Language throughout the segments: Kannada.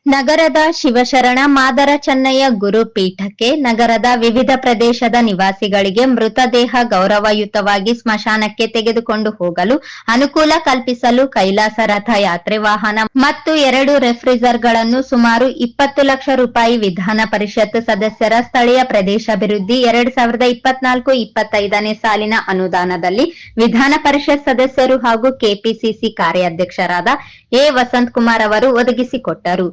ನಗರದ ಶಿವಶರಣ ಮಾದರ ಚೆನ್ನಯ್ಯ ಗುರುಪೀಠಕ್ಕೆ ನಗರದ ವಿವಿಧ ಪ್ರದೇಶದ ನಿವಾಸಿಗಳಿಗೆ ಮೃತದೇಹ ಗೌರವಯುತವಾಗಿ ಸ್ಮಶಾನಕ್ಕೆ ತೆಗೆದುಕೊಂಡು ಹೋಗಲು ಅನುಕೂಲ ಕಲ್ಪಿಸಲು ಕೈಲಾಸ ರಥ ಯಾತ್ರೆ ವಾಹನ ಮತ್ತು 2 ರೆಫ್ರಿಜರ್ಗಳನ್ನು ಸುಮಾರು 20 ಲಕ್ಷ ರೂಪಾಯಿ ವಿಧಾನ ಪರಿಷತ್ ಸದಸ್ಯರ ಸ್ಥಳೀಯ ಪ್ರದೇಶಾಭಿವೃದ್ಧಿ 2024-25ನೇ ಸಾಲಿನ ಅನುದಾನದಲ್ಲಿ ವಿಧಾನ ಪರಿಷತ್ ಸದಸ್ಯರು ಹಾಗೂ ಕೆಪಿಸಿಸಿ ಕಾರ್ಯಾಧ್ಯಕ್ಷರಾದ ಎ ವಸಂತಕುಮಾರ್ ಅವರು ಒದಗಿಸಿಕೊಟ್ಟರು.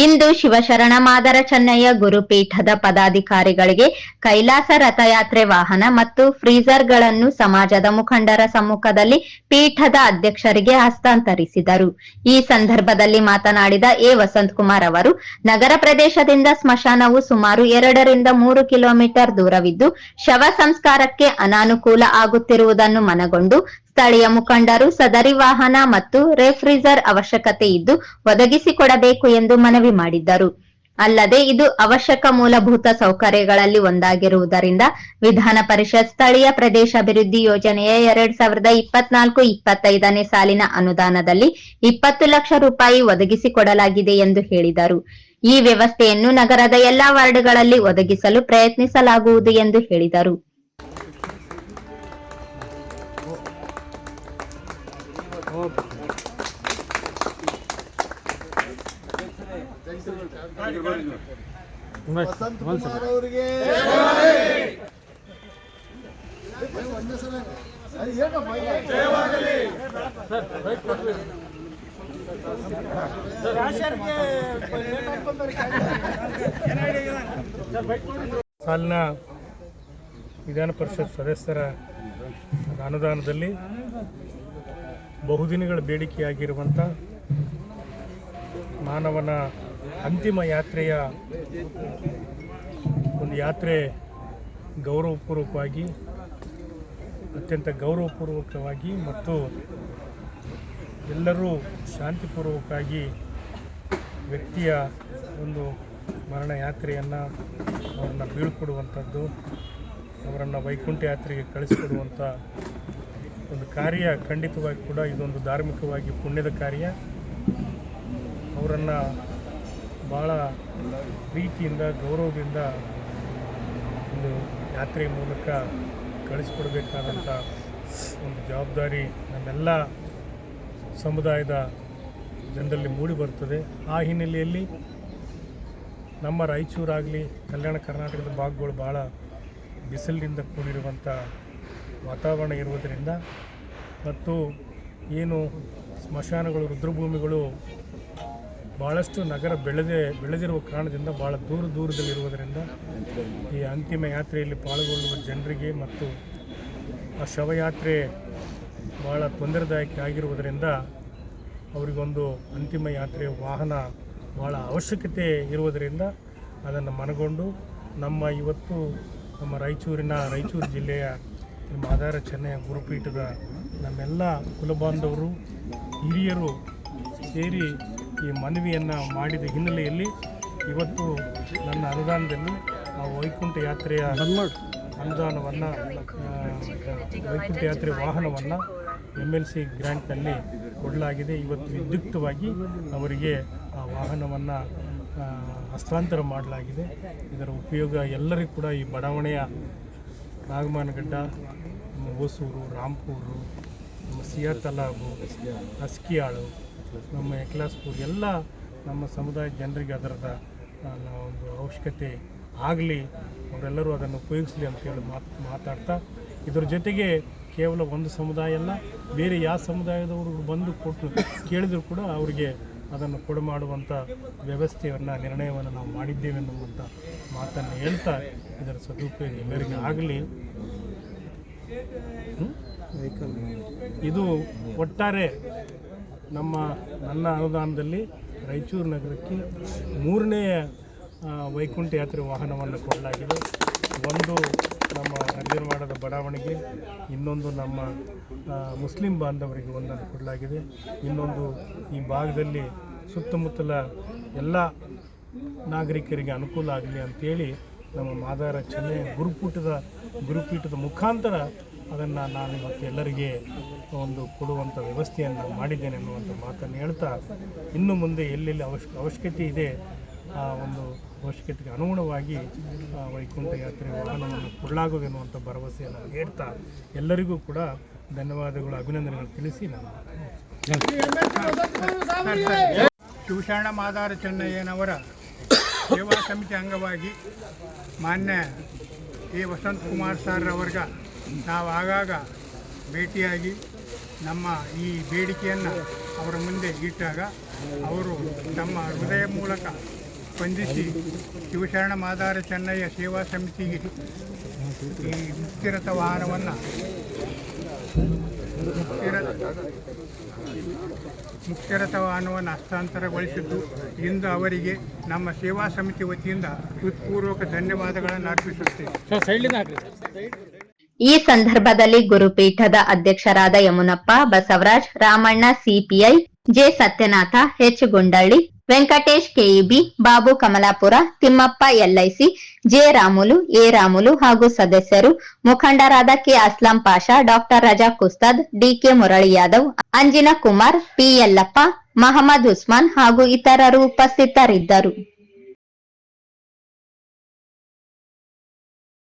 ಇಂದು ಶಿವಶರಣ ಮಾದರ ಚೆನ್ನಯ್ಯ ಗುರುಪೀಠದ ಪದಾಧಿಕಾರಿಗಳಿಗೆ ಕೈಲಾಸ ರಥಯಾತ್ರೆ ವಾಹನ ಮತ್ತು ಫ್ರೀಜರ್ಗಳನ್ನು ಸಮಾಜದ ಮುಖಂಡರ ಸಮ್ಮುಖದಲ್ಲಿ ಪೀಠದ ಅಧ್ಯಕ್ಷರಿಗೆ ಹಸ್ತಾಂತರಿಸಿದರು. ಈ ಸಂದರ್ಭದಲ್ಲಿ ಮಾತನಾಡಿದ ಎ ವಸಂತಕುಮಾರ್ ಅವರು, ನಗರ ಪ್ರದೇಶದಿಂದ ಸ್ಮಶಾನವು ಸುಮಾರು 2 ರಿಂದ 3 ಕಿಲೋಮೀಟರ್ ದೂರವಿದ್ದು ಶವ ಸಂಸ್ಕಾರಕ್ಕೆ ಅನಾನುಕೂಲ ಆಗುತ್ತಿರುವುದನ್ನು ಮನಗೊಂಡು ಸ್ಥಳೀಯ ಮುಖಂಡರು ಸದರಿ ವಾಹನ ಮತ್ತು ರೆಫ್ರಿಜರ್ ಅವಶ್ಯಕತೆ ಇದ್ದು ಒದಗಿಸಿಕೊಡಬೇಕು ಎಂದು ಮನವಿ ಮಾಡಿದ್ದರು. ಅಲ್ಲದೆ ಇದು ಅವಶ್ಯಕ ಮೂಲಭೂತ ಸೌಕರ್ಯಗಳಲ್ಲಿ ಒಂದಾಗಿರುವುದರಿಂದ ವಿಧಾನ ಪರಿಷತ್ ಸ್ಥಳೀಯ ಪ್ರದೇಶಾಭಿವೃದ್ಧಿ ಯೋಜನೆಯ 2024-25ನೇ ಸಾಲಿನ ಅನುದಾನದಲ್ಲಿ 20 ಲಕ್ಷ ರೂಪಾಯಿ ಒದಗಿಸಿಕೊಡಲಾಗಿದೆ ಎಂದು ಹೇಳಿದರು. ಈ ವ್ಯವಸ್ಥೆಯನ್ನು ನಗರದ ಎಲ್ಲಾ ವಾರ್ಡ್ಗಳಲ್ಲಿ ಒದಗಿಸಲು ಪ್ರಯತ್ನಿಸಲಾಗುವುದು ಎಂದು ಹೇಳಿದರು. ವಸಂತಕುಮಾರ್ ಅವರಿಗೆ ಸಾಲಿನ ವಿಧಾನ ಪರಿಷತ್ ಸದಸ್ಯರ ಅನುದಾನದಲ್ಲಿ ಬಹುದಿನಗಳ ಬೇಡಿಕೆಯಾಗಿರುವಂಥ ಮಾನವನ ಅಂತಿಮ ಯಾತ್ರೆಯ ಒಂದು ಯಾತ್ರೆ ಗೌರವಪೂರ್ವಕವಾಗಿ, ಅತ್ಯಂತ ಗೌರವಪೂರ್ವಕವಾಗಿ ಮತ್ತು ಎಲ್ಲರೂ ಶಾಂತಿಪೂರ್ವಕವಾಗಿ ವ್ಯಕ್ತಿಯ ಒಂದು ಮರಣ ಯಾತ್ರೆಯನ್ನು ಅವರನ್ನು ಬೀಳ್ಕೊಡುವಂಥದ್ದು, ಅವರನ್ನು ವೈಕುಂಠ ಯಾತ್ರೆಗೆ ಕಳಿಸಿಕೊಡುವಂಥ ಒಂದು ಕಾರ್ಯ ಖಂಡಿತವಾಗಿ ಕೂಡ ಇದೊಂದು ಧಾರ್ಮಿಕವಾಗಿ ಪುಣ್ಯದ ಕಾರ್ಯ. ಅವರನ್ನು ಭಾಳ ಪ್ರೀತಿಯಿಂದ ಗೌರವದಿಂದ ಒಂದು ಯಾತ್ರೆ ಮೂಲಕ ಕಳಿಸ್ಕೊಡ್ಬೇಕಾದಂಥ ಒಂದು ಜವಾಬ್ದಾರಿ ನಮ್ಮೆಲ್ಲ ಸಮುದಾಯದ ಜನರಲ್ಲಿ ಮೂಡಿ ಬರ್ತದೆ. ಆ ಹಿನ್ನೆಲೆಯಲ್ಲಿ ನಮ್ಮ ರಾಯಚೂರಾಗಲಿ ಕಲ್ಯಾಣ ಕರ್ನಾಟಕದ ಭಾಗಗಳು ಭಾಳ ಬಿಸಿಲಿನಿಂದ ಕೂಡಿರುವಂಥ ವಾತಾವರಣ ಇರುವುದರಿಂದ ಮತ್ತು ಏನು ಸ್ಮಶಾನಗಳು, ರುದ್ರಭೂಮಿಗಳು ಭಾಳಷ್ಟು ನಗರ ಬೆಳೆದಿರುವ ಕಾರಣದಿಂದ ಭಾಳ ದೂರದಲ್ಲಿರುವುದರಿಂದ ಈ ಅಂತಿಮ ಯಾತ್ರೆಯಲ್ಲಿ ಪಾಲ್ಗೊಳ್ಳುವ ಜನರಿಗೆ ಮತ್ತು ಆ ಶವಯಾತ್ರೆ ಭಾಳ ತೊಂದರೆದಾಯಕ ಆಗಿರುವುದರಿಂದ ಅವರಿಗೊಂದು ಅಂತಿಮ ಯಾತ್ರೆಯ ವಾಹನ ಭಾಳ ಅವಶ್ಯಕತೆ ಇರುವುದರಿಂದ ಅದನ್ನು ಮನಗೊಂಡು ಇವತ್ತು ನಮ್ಮ ರಾಯಚೂರು ಜಿಲ್ಲೆಯ ಮಾದಾರ ಚೆನ್ನಯ್ಯ ಗುರುಪೀಠದ ನಮ್ಮೆಲ್ಲ ಕುಲಬಾಂಧವರು ಹಿರಿಯರು ಸೇರಿ ಈ ಮನವಿಯನ್ನು ಮಾಡಿದ ಹಿನ್ನೆಲೆಯಲ್ಲಿ ಇವತ್ತು ನನ್ನ ಅನುದಾನದಲ್ಲಿ ಆ ವೈಕುಂಠ ಯಾತ್ರೆಯ ಅನುದಾನವನ್ನು, ವೈಕುಂಠ ಯಾತ್ರೆ ವಾಹನವನ್ನು MLC ಗ್ರ್ಯಾಂಟ್ನಲ್ಲಿ ಕೊಡಲಾಗಿದೆ. ಇವತ್ತು ವಿದ್ಯುಕ್ತವಾಗಿ ಅವರಿಗೆ ಆ ವಾಹನವನ್ನು ಹಸ್ತಾಂತರ ಮಾಡಲಾಗಿದೆ. ಇದರ ಉಪಯೋಗ ಎಲ್ಲರಿಗೂ ಕೂಡ ಈ ಬಡಾವಣೆಯ ನಾಗಮಾನಗಡ್ಡ, ನಮ್ಮ ಹೊಸೂರು, ರಾಂಪೂರು, ನಮ್ಮ ಸಿಯಾತಲಾಬು, ಅಸ್ಕಿಯಾಳು, ನಮ್ಮ ಎಕ್ಲಾಸ್ಪುರ್ ಎಲ್ಲ ನಮ್ಮ ಸಮುದಾಯದ ಜನರಿಗೆ ಅದರದ ಒಂದು ಅವಶ್ಯಕತೆ ಆಗಲಿ, ಅವರೆಲ್ಲರೂ ಅದನ್ನು ಉಪಯೋಗಿಸಲಿ ಅಂತೇಳಿ ಮಾತಾಡ್ತಾ, ಇದರ ಜೊತೆಗೆ ಕೇವಲ ಒಂದು ಸಮುದಾಯ ಅಲ್ಲ, ಬೇರೆ ಯಾವ ಸಮುದಾಯದವರು ಬಂದು ಕೊಟ್ಟು ಕೇಳಿದರೂ ಕೂಡ ಅವರಿಗೆ ಅದನ್ನು ಕೊಡಮಾಡುವಂಥ ವ್ಯವಸ್ಥೆಯನ್ನು, ನಿರ್ಣಯವನ್ನು ನಾವು ಮಾಡಿದ್ದೇವೆ ಅನ್ನುವಂಥ ಮಾತನ್ನು ಹೇಳ್ತಾ ಇದರ ಸದುಪಯೋಗ ಎಲ್ಲರಿಗೆ ಆಗಲಿ. ಇದು ಒಟ್ಟಾರೆ ನನ್ನ ಅನುದಾನದಲ್ಲಿ ರಾಯಚೂರು ನಗರಕ್ಕೆ 3ನೇ ವೈಕುಂಠ ಯಾತ್ರೆ ವಾಹನವನ್ನು ಕೊಡಲಾಗಿದೆ. ಒಂದು ನಮ್ಮ ನಿರ್ಮಾಣದ ಬಡಾವಣೆಗೆ, ಇನ್ನೊಂದು ನಮ್ಮ ಮುಸ್ಲಿಂ ಬಾಂಧವರಿಗೆ ಒಂದನ್ನು ಕೊಡಲಾಗಿದೆ, ಇನ್ನೊಂದು ಈ ಭಾಗದಲ್ಲಿ ಸುತ್ತಮುತ್ತಲ ಎಲ್ಲ ನಾಗರಿಕರಿಗೆ ಅನುಕೂಲ ಆಗಲಿ ಅಂಥೇಳಿ ನಮ್ಮ ಮಾದಾರ ಚೆನ್ನಯ್ಯ ಗುರುಪೀಠದ ಮುಖಾಂತರ ಅದನ್ನು ನಾನು ಇವತ್ತು ಎಲ್ಲರಿಗೆ ಒಂದು ಕೊಡುವಂಥ ವ್ಯವಸ್ಥೆಯನ್ನು ಮಾಡಿದ್ದೇನೆ ಅನ್ನುವಂಥ ಮಾತನ್ನು ಹೇಳ್ತಾ, ಇನ್ನು ಮುಂದೆ ಎಲ್ಲೆಲ್ಲಿ ಅವಶ್ಯಕತೆ ಇದೆ ಆ ಒಂದು ಅವಶ್ಯಕತೆಗೆ ಅನುಗುಣವಾಗಿ ವೈಕುಂಠ ಯಾತ್ರೆ ವಾಹನವನ್ನು ಕೊಡಲಾಗುವುದು ಎನ್ನುವಂಥ ಭರವಸೆಯನ್ನು ನೀಡ್ತಾ ಎಲ್ಲರಿಗೂ ಕೂಡ ಧನ್ಯವಾದಗಳು, ಅಭಿನಂದನೆಗಳು ತಿಳಿಸಿ ನಾನು ಶಿವಶರಣ ಮಾದಾರ ಚೆನ್ನಯ್ಯನವರ ಸೇವಾ ಸಮಿತಿ ಅಂಗವಾಗಿ ಮಾನ್ಯ ಎ ವಸಂತಕುಮಾರ್ ಸರ್ರವರ್ಗ ನಾವು ಆಗಾಗ ಭೇಟಿಯಾಗಿ ನಮ್ಮ ಈ ಬೇಡಿಕೆಯನ್ನು ಅವರ ಮುಂದೆ ಇಟ್ಟಾಗ ಅವರು ತಮ್ಮ ಹೃದಯ ಮೂಲಕ ಸ್ಪಂದಿಸಿ ಶಿವಶರಣ ಮಾದಾರ ಚೆನ್ನಯ್ಯ ಸೇವಾ ಸಮಿತಿಗೆ ಈ ಮುಕ್ತಿರಥ ವಾಹನವನ್ನು ಹಸ್ತಾಂತರಗೊಳಿಸಿದ್ದು ಇಂದು ಅವರಿಗೆ ನಮ್ಮ ಸೇವಾ ಸಮಿತಿ ವತಿಯಿಂದ ಹೃತ್ಪೂರ್ವಕ ಧನ್ಯವಾದಗಳನ್ನು ಅರ್ಪಿಸುತ್ತೇವೆ. ಈ ಸಂದರ್ಭದಲ್ಲಿ ಗುರುಪೀಠದ ಅಧ್ಯಕ್ಷರಾದ Yamunappa, Basavaraj, Ramanna, CPI, J Satyanatha, H Gundalli, Venkatesh, KEB, Babu Kamalapura, Thimmappa, LIC, J Ramulu, A Ramulu ಹಾಗೂ ಸದಸ್ಯರು, ಮುಖಂಡರಾದ K Aslam Pasha, doctor Razak Ustad, DK Murali Yadav, Anjina Kumar, P Yellappa, Mohammed Usman ಹಾಗೂ ಇತರರು ಉಪಸ್ಥಿತರಿದ್ದರು.